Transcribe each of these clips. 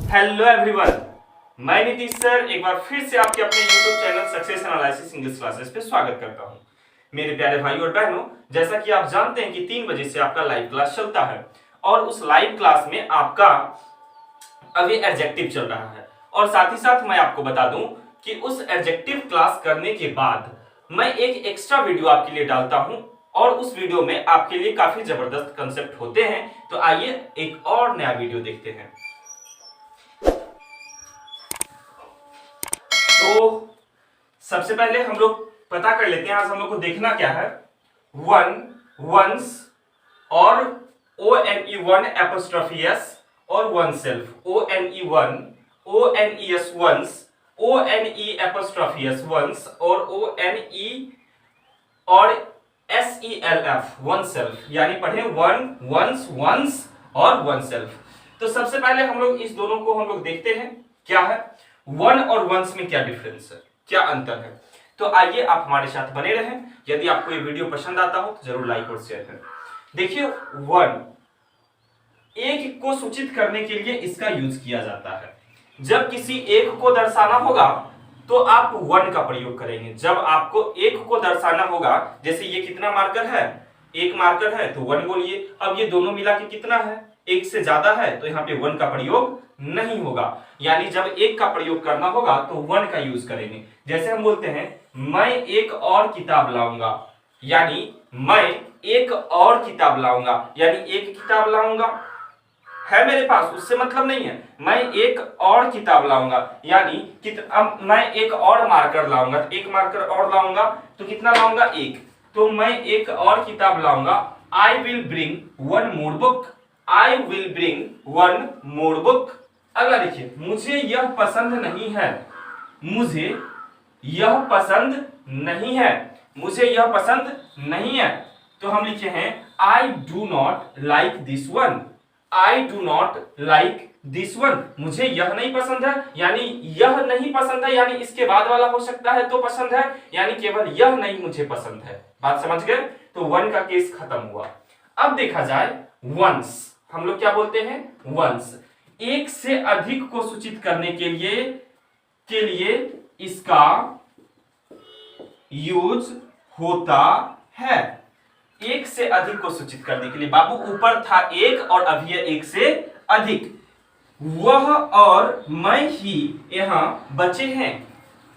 Hello everyone, मैं Nitish sir एक बार फिर से आपके अपने YouTube channel success analysis English classes पे स्वागत करता हूं। मेरे प्यारे भाई और बहनों, जैसा कि आप जानते हैं कि 3 बजे से आपका लाइव क्लास चलता है और उस लाइव क्लास में आपका अभी एडजेक्टिव चल रहा है और साथ ही साथ मैं आपको बता दूं कि उस एडजेक्टिव क्लास करने के बाद मैं एक एक्स्ट्रा वीडियो आपके लिए डालता हूं और उस वीडियो में आपके लिए काफी जबरदस्त कंसेप्ट होते हैं। तो आइए एक और नया वीडियो देखते हैं। तो सबसे पहले हम लोग पता कर लेते हैं, आज हम लोग को देखना क्या है। वन, वंस और ONE1 एपोस्ट्रोफी एस और oneself, ONE1, ONES ones, ONE apostrophe S one's और ONE और SELF वन सेल्फ, यानी पढ़े वन, वंस, वंस और वन सेल्फ। तो सबसे पहले हम लोग इस दोनों को हम लोग देखते हैं क्या है, वन और वंस में क्या डिफरेंस है, क्या अंतर है। तो आइए आप हमारे साथ बने रहें। यदि आपको ये वीडियो पसंद आता हो तो जरूर लाइक और शेयर करें। देखिए, वन एक को सूचित करने के लिए इसका यूज किया जाता है। जब किसी एक को दर्शाना होगा तो आप वन का प्रयोग करेंगे। जब आपको एक को दर्शाना होगा, जैसे ये कितना मार्कर है, एक मार्कर है तो वन बोलिए। अब ये दोनों मिला के कितना है, एक से ज्यादा है तो यहाँ पे वन का प्रयोग नहीं होगा। यानी जब एक का प्रयोग करना होगा तो वन का यूज करेंगे। जैसे हम बोलते हैं मैं एक और किताब लाऊंगा, यानी मैं एक और किताब लाऊंगा, यानी एक किताब लाऊंगा है मेरे पास, उससे मतलब नहीं है। मैं एक और किताब लाऊंगा, यानी अब मैं एक और मार्कर लाऊंगा, एक मार्कर और लाऊंगा तो कितना लाऊंगा, एक। तो मैं एक और किताब लाऊंगा। I will bring one more book, I will bring one more book. अगला देखिए, मुझे यह पसंद नहीं है, मुझे यह पसंद नहीं है, मुझे यह पसंद नहीं है। तो हम लिखे हैं I do not like this one, I do not like this one. मुझे यह नहीं पसंद है, यानी यह नहीं पसंद है, यानी इसके बाद वाला हो सकता है तो पसंद है, यानी केवल यह नहीं मुझे पसंद है। बात समझ गए? तो वन का केस खत्म हुआ। अब देखा जाए वंस, हम लोग क्या बोलते हैं, वंस एक से अधिक को सूचित करने के लिए इसका यूज होता है। एक से अधिक को सूचित करने के लिए, बाबू ऊपर था एक और अभी है एक से अधिक। वह और मैं ही यहां बचे हैं,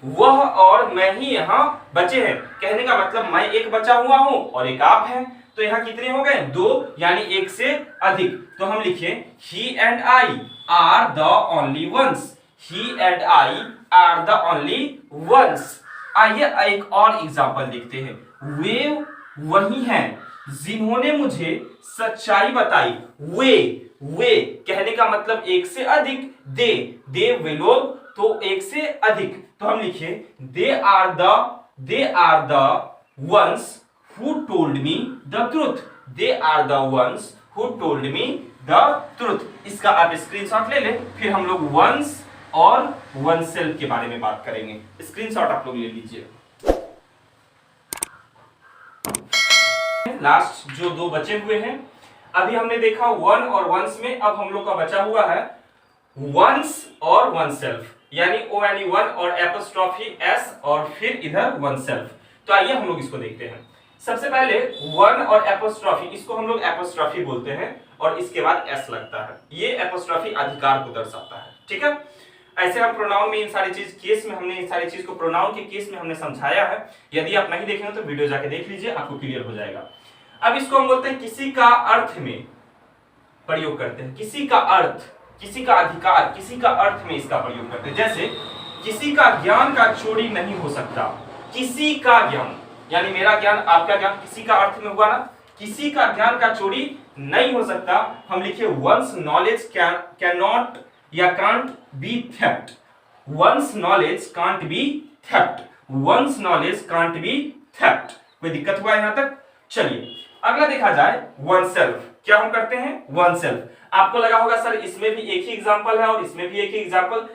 वह और मैं ही यहां बचे हैं। कहने का मतलब मैं एक बचा हुआ हूं और एक आप हैं, तो यहां कितने हो गए, दो, यानी एक से अधिक। तो हम लिखे he and I are the only ones, he and I are the only ones. आइए एक और एग्जांपल देखते हैं। वे वही हैं जिन्होंने मुझे सच्चाई बताई। वे कहने का मतलब एक से अधिक, दे वे लोग, तो एक से अधिक। तो हम लिखे they are the ones who told me the truth, they are the ones who told me the truth. इसका आप स्क्रीनशॉट ले लें, फिर हम लोग वंस और वन सेल्फ के बारे में बात करेंगे। स्क्रीनशॉट आप लोग ले लीजिए। लास्ट जो दो बचे हुए हैं, अभी हमने देखा वन और वंस में, अब हम लोग का बचा हुआ है वंस और वन सेल्फ, यानी ONE1 और एपोस्ट्रोफी एस और फिर इधर वन सेल्फ। तो आइए हम लोग इसको देखते हैं। सबसे पहले वन और एपोस्ट्रोफी, इसको हम लोग एपोस्ट्रोफी बोलते हैं और इसके बाद एस लगता है। ये एपोस्ट्रोफी अधिकार को दर्शाता है, ठीक है। ऐसे हम प्रोनाउन में इन सारी चीज केस में, हमने इन सारी चीज को प्रोनाउन के केस में हमने समझाया है। यदि आप नहीं देखेंगे तो वीडियो जाके देख लीजिए, आपको क्लियर हो जाएगा। अब इसको हम बोलते हैं किसी का अर्थ में प्रयोग करते हैं, किसी का अर्थ, किसी का अधिकार, किसी का अर्थ में इसका प्रयोग करते हैं। जैसे किसी का ज्ञान का चोरी नहीं हो सकता, किसी का ज्ञान, यानी मेरा ज्ञान आपका ज्ञान, किसी का अर्थ में हुआ ना, किसी का ज्ञान का चोरी नहीं हो सकता। हम लिखे वंस नॉलेज कैन नॉट या can't be theft, one's knowledge can't be theft, one's knowledge can't be theft. कोई दिक्कत हुआ यहां तक? चलिए अगला देखा जाए वन सेल्फ। क्या हम करते हैं, वन सेल्फ। आपको लगा होगा सर इसमें भी एक ही एग्जांपल है और इसमें भी एक ही एग्जांपल।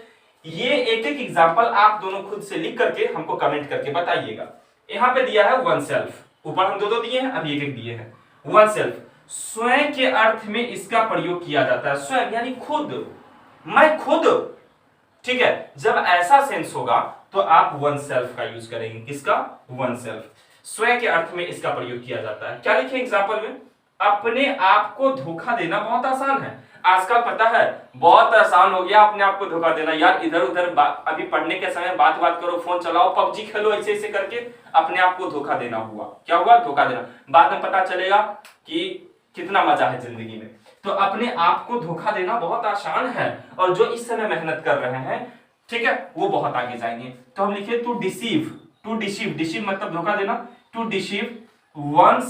ये एक एक एग्जांपल आप दोनों खुद से लिख करके हमको कमेंट करके बताइएगा। यहां पे दिया है वन सेल्फ, ऊपर हम दो दिए हैं, अभी एक एक दिए हैं। वन सेल्फ स्वयं के अर्थ में इसका प्रयोग किया जाता है। स्वयं यानी खुद, मैं खुद, ठीक है। जब ऐसा सेंस होगा तो आप वन सेल्फ का यूज करेंगे। किसका? One self. स्वयं के अर्थ में इसका प्रयोग किया जाता है। क्या लिखे एग्जाम्पल में? अपने आप को धोखा देना बहुत आसान है। आजकल पता है बहुत आसान हो गया अपने आप को धोखा देना। यार इधर उधर अभी पढ़ने के समय बात करो, फोन चलाओ, पबजी खेलो, ऐसे ऐसे करके अपने आप को धोखा देना हुआ। क्या हुआ? धोखा देना। बाद में पता चलेगा कि कितना मजा है जिंदगी में। तो अपने आप को धोखा देना बहुत आसान है, और जो इस समय मेहनत कर रहे हैं, ठीक है, वो बहुत आगे जाएंगे। तो हम लिखे टू डिसीव, डिसीव मतलब धोखा देना, टू डिसीव वन